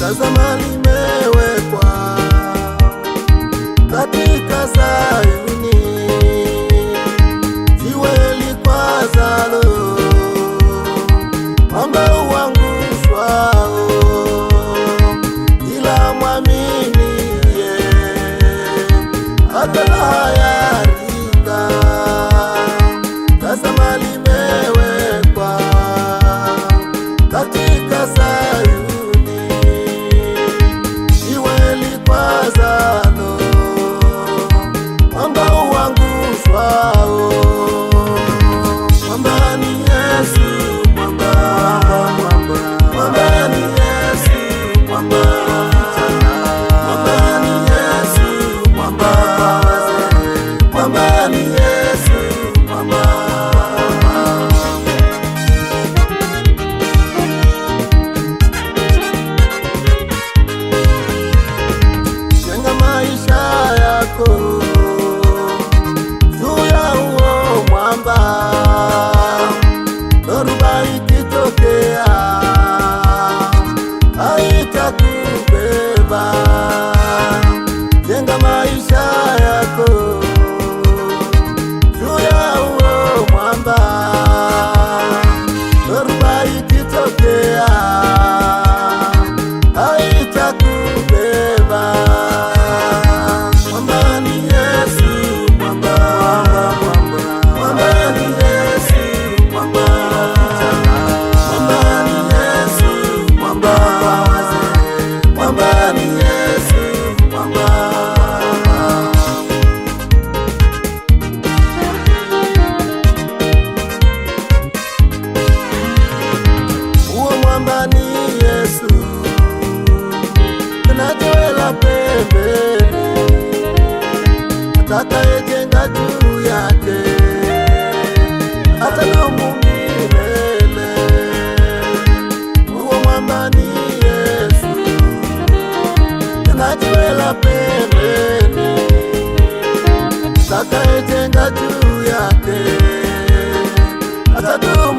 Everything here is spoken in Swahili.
tazama limewekwa katika Sayuni, jiwe likwazalo mwamba uangushwao, ila mwaminiye hatahayarika. Tazama limewekwa katika Sayuni, jiwe likwazalo mwamba uangushwao. Mwamba ni Yesu, mwamba ni Yesu, mwamba ni Yesu, mwamba ni Yesu, jenga maisha yako juu ya huo mwamba. Dhoruba ikitokea haitakubeba. Jenga maisha yako juu ya huo mwamba. Dhoruba ikitokea haitakubeba. Mwamba ni Yesu, mwamba ni Yesu, mwamba ni Yesu, mwamba ni Yesu, huo mwamba ni Yesu, na jiwe la pembeni atakayejenga juu yake atadumu milele. Huo mwamba ni Yesu, na jiwe la pembeni atakayejenga juu yake atadumu